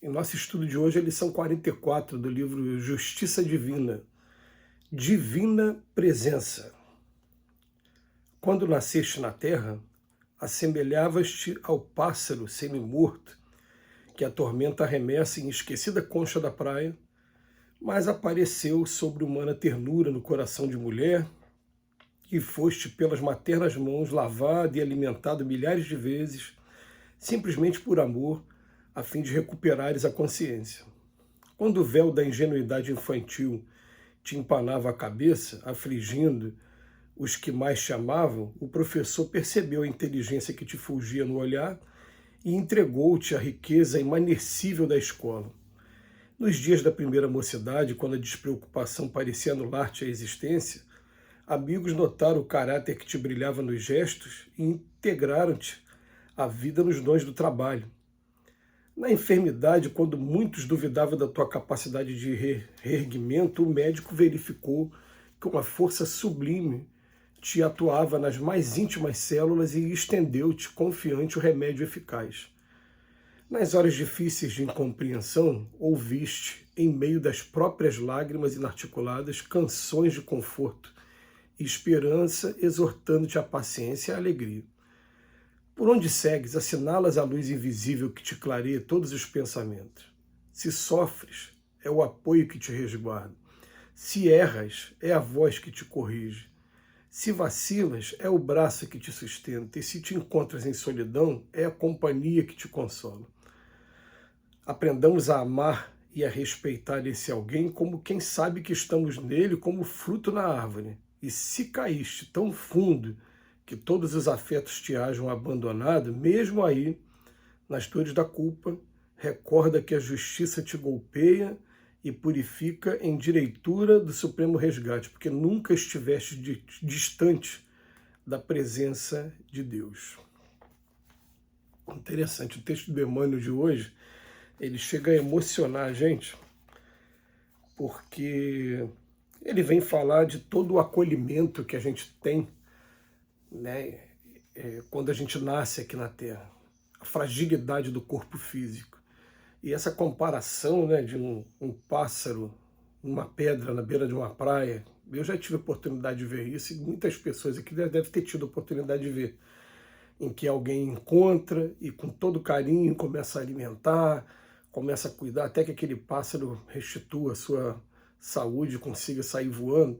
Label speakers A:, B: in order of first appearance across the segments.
A: Em nosso estudo de hoje, a lição 44 do livro Justiça Divina, Divina Presença. Quando nasceste na terra, assemelhavas-te ao pássaro semi-morto que a tormenta arremessa em esquecida concha da praia, mas apareceu sobre humana ternura no coração de mulher e foste pelas maternas mãos lavado e alimentado milhares de vezes, simplesmente por amor, a fim de recuperares a consciência. Quando o véu da ingenuidade infantil te empanava a cabeça, afligindo os que mais te amavam, o professor percebeu a inteligência que te fulgia no olhar e entregou-te a riqueza imanescível da escola. Nos dias da primeira mocidade, quando a despreocupação parecia anular-te a existência, amigos notaram o caráter que te brilhava nos gestos e integraram-te à vida nos dons do trabalho. Na enfermidade, quando muitos duvidavam da tua capacidade de reerguimento, o médico verificou que uma força sublime te atuava nas mais íntimas células e estendeu-te, confiante, o remédio eficaz. Nas horas difíceis de incompreensão, ouviste, em meio das próprias lágrimas inarticuladas, canções de conforto e esperança, exortando-te à paciência e à alegria. Por onde segues, assinalas a luz invisível que te clareia todos os pensamentos. Se sofres, é o apoio que te resguarda. Se erras, é a voz que te corrige. Se vacilas, é o braço que te sustenta. E se te encontras em solidão, é a companhia que te consola. Aprendamos a amar e a respeitar esse alguém como quem sabe que estamos nele como fruto na árvore. E se caíste tão fundo que todos os afetos te hajam abandonado, mesmo aí, nas dores da culpa, recorda que a justiça te golpeia e purifica em direitura do supremo resgate, porque nunca estiveste distante da presença de Deus. Interessante, o texto do Emmanuel de hoje, ele chega a emocionar a gente, porque ele vem falar de todo o acolhimento que a gente tem, né, quando a gente nasce aqui na Terra, a fragilidade do corpo físico. E essa comparação, né, de um pássaro, uma pedra na beira de uma praia, eu já tive a oportunidade de ver isso, e muitas pessoas aqui devem ter tido a oportunidade de ver, em que alguém encontra e com todo carinho começa a alimentar, começa a cuidar, até que aquele pássaro restitua a sua saúde, consiga sair voando.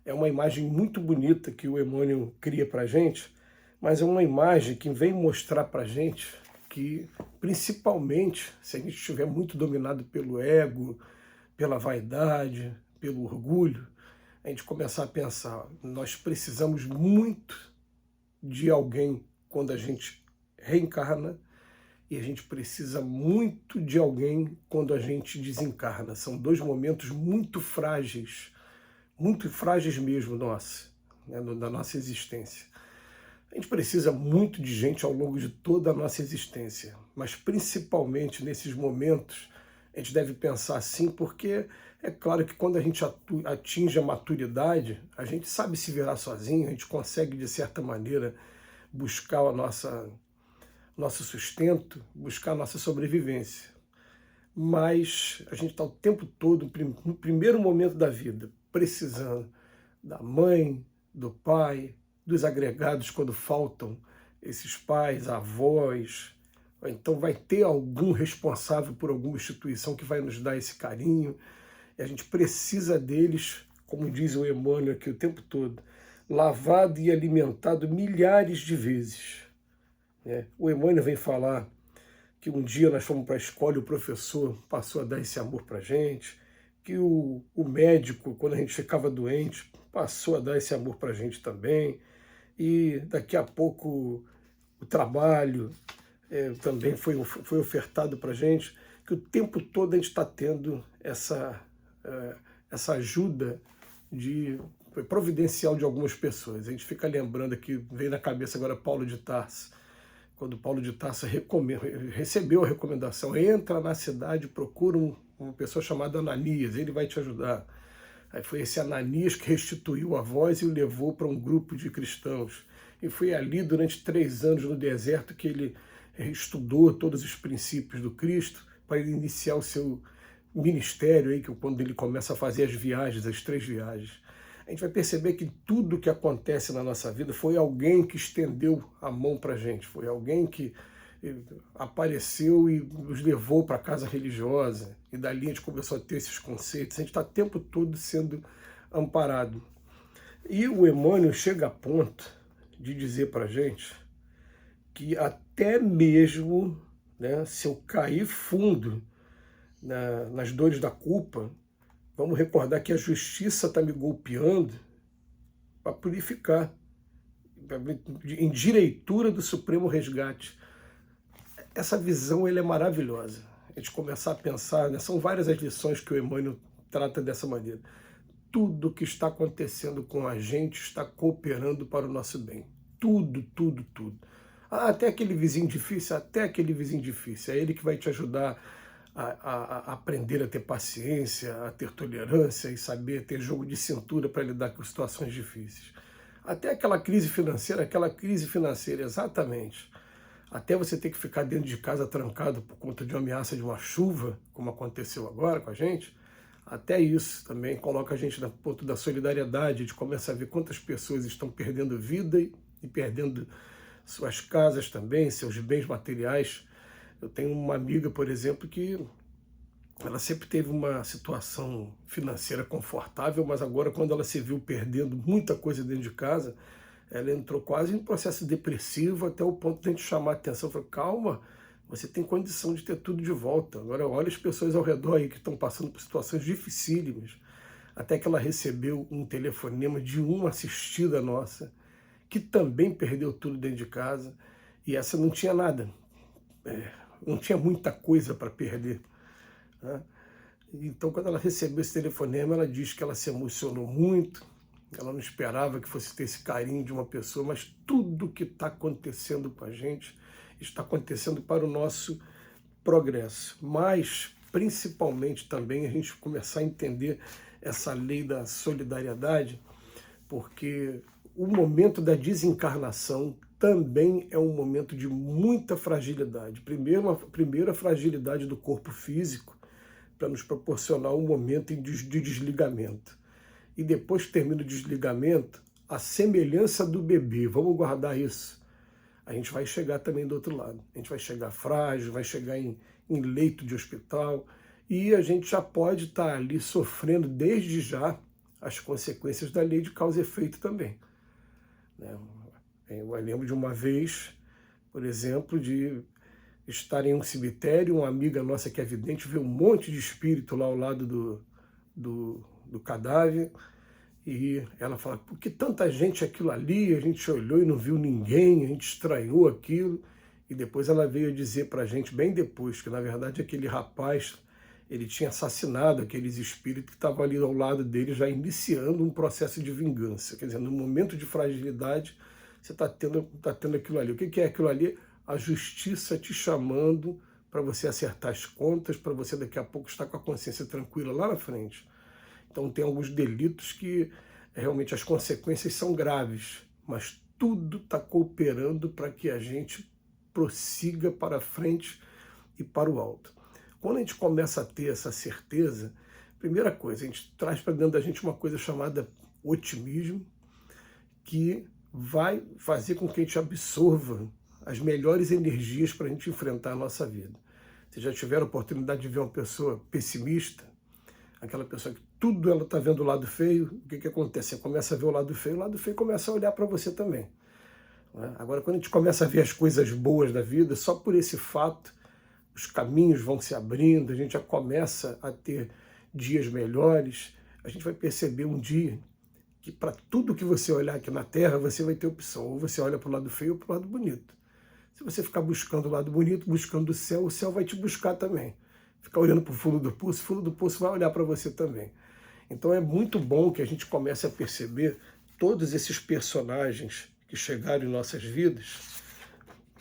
A: É uma imagem muito bonita que o Emmanuel cria para a gente, mas é uma imagem que vem mostrar para a gente que, principalmente, se a gente estiver muito dominado pelo ego, pela vaidade, pelo orgulho, a gente começar a pensar, nós precisamos muito de alguém quando a gente reencarna, e a gente precisa muito de alguém quando a gente desencarna. São dois momentos muito frágeis mesmo, né, da nossa existência. A gente precisa muito de gente ao longo de toda a nossa existência, mas principalmente nesses momentos a gente deve pensar assim, porque é claro que quando a gente atinge a maturidade, a gente sabe se virar sozinho, a gente consegue de certa maneira buscar nosso sustento, buscar a nossa sobrevivência. Mas a gente está o tempo todo, no primeiro momento da vida, precisando da mãe, do pai, dos agregados quando faltam esses pais, avós, ou então vai ter algum responsável por alguma instituição que vai nos dar esse carinho, e a gente precisa deles, como diz o Emmanuel aqui o tempo todo, lavado e alimentado milhares de vezes. O Emmanuel vem falar que um dia nós fomos para a escola e o professor passou a dar esse amor para a gente, que o médico, quando a gente ficava doente, passou a dar esse amor para a gente também, e daqui a pouco o trabalho também foi ofertado para a gente, que o tempo todo a gente está tendo essa ajuda providencial de algumas pessoas. A gente fica lembrando aqui, veio na cabeça agora Paulo de Tarso, quando Paulo de Tarso recebeu a recomendação, entra na cidade, procura uma pessoa chamada Ananias, ele vai te ajudar. Aí foi esse Ananias que restituiu a voz e o levou para um grupo de cristãos. E foi ali, durante 3 anos no deserto, que ele estudou todos os princípios do Cristo, para ele iniciar o seu ministério, aí, que quando ele começa a fazer as viagens, as 3 viagens. A gente vai perceber que tudo que acontece na nossa vida foi alguém que estendeu a mão para a gente, foi alguém que apareceu e nos levou para a casa religiosa, e dali a gente começou a ter esses conceitos, a gente está o tempo todo sendo amparado. E o Emmanuel chega a ponto de dizer para a gente que até mesmo, né, se eu cair fundo nas dores da culpa, vamos recordar que a justiça está me golpeando para purificar, em direitura do Supremo Resgate. Essa visão é maravilhosa. A gente começar a pensar, né, são várias as lições que o Emmanuel trata dessa maneira. Tudo que está acontecendo com a gente está cooperando para o nosso bem. Tudo, tudo, tudo. Até aquele vizinho difícil, até aquele vizinho difícil. É ele que vai te ajudar a aprender a ter paciência, a ter tolerância e saber ter jogo de cintura para lidar com situações difíceis. Até aquela crise financeira, exatamente. Até você ter que ficar dentro de casa trancado por conta de uma ameaça de uma chuva, como aconteceu agora com a gente, até isso também coloca a gente no ponto da solidariedade. A gente começa a ver quantas pessoas estão perdendo vida e perdendo suas casas também, seus bens materiais. Eu tenho uma amiga, por exemplo, que ela sempre teve uma situação financeira confortável, mas agora, quando ela se viu perdendo muita coisa dentro de casa, ela entrou quase em um processo depressivo, até o ponto de a gente chamar a atenção. Eu falei, calma, você tem condição de ter tudo de volta. Agora olha as pessoas ao redor aí que estão passando por situações dificílimas. Até que ela recebeu um telefonema de uma assistida nossa, que também perdeu tudo dentro de casa, e essa não tinha nada, não tinha muita coisa para perder, né? Então, quando ela recebeu esse telefonema, ela diz que ela se emocionou muito, ela não esperava que fosse ter esse carinho de uma pessoa, mas tudo que está acontecendo com a gente está acontecendo para o nosso progresso. Mas, principalmente também, a gente começar a entender essa lei da solidariedade, porque o momento da desencarnação também é um momento de muita fragilidade. Primeiro a fragilidade do corpo físico, para nos proporcionar um momento de desligamento. E depois que termina o desligamento, a semelhança do bebê, vamos guardar isso, a gente vai chegar também do outro lado. A gente vai chegar frágil, vai chegar em leito de hospital, e a gente já pode estar ali sofrendo desde já as consequências da lei de causa e efeito também. Eu lembro de uma vez, por exemplo, de estar em um cemitério, uma amiga nossa que é vidente vê um monte de espírito lá ao lado do cadáver, e ela fala, por que tanta gente aquilo ali? A gente olhou e não viu ninguém, a gente estranhou aquilo, e depois ela veio dizer para a gente, bem depois, que na verdade aquele rapaz, ele tinha assassinado aqueles espíritos que estavam ali ao lado dele, já iniciando um processo de vingança. Quer dizer, no momento de fragilidade, você está tendo aquilo ali. O que é aquilo ali? A justiça te chamando para você acertar as contas, para você daqui a pouco estar com a consciência tranquila lá na frente. Então tem alguns delitos que realmente as consequências são graves, mas tudo está cooperando para que a gente prossiga para frente e para o alto. Quando a gente começa a ter essa certeza, primeira coisa, a gente traz para dentro da gente uma coisa chamada otimismo, que vai fazer com que a gente absorva as melhores energias para a gente enfrentar a nossa vida. Vocês já tiveram a oportunidade de ver uma pessoa pessimista? Aquela pessoa que tudo ela está vendo o lado feio, o que acontece? Você começa a ver o lado feio começa a olhar para você também. Agora, quando a gente começa a ver as coisas boas da vida, só por esse fato, os caminhos vão se abrindo, a gente já começa a ter dias melhores, a gente vai perceber um dia que para tudo que você olhar aqui na Terra, você vai ter opção, ou você olha para o lado feio ou para o lado bonito. Se você ficar buscando o lado bonito, buscando o céu vai te buscar também. Ficar olhando para o fundo do poço vai olhar para você também. Então é muito bom que a gente comece a perceber todos esses personagens que chegaram em nossas vidas,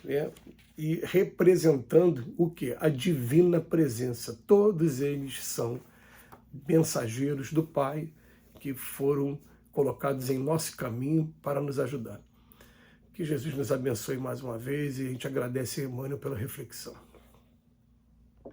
A: né, e representando o quê? A divina presença. Todos eles são mensageiros do Pai que foram colocados em nosso caminho para nos ajudar. Que Jesus nos abençoe mais uma vez e a gente agradece a Emmanuel pela reflexão.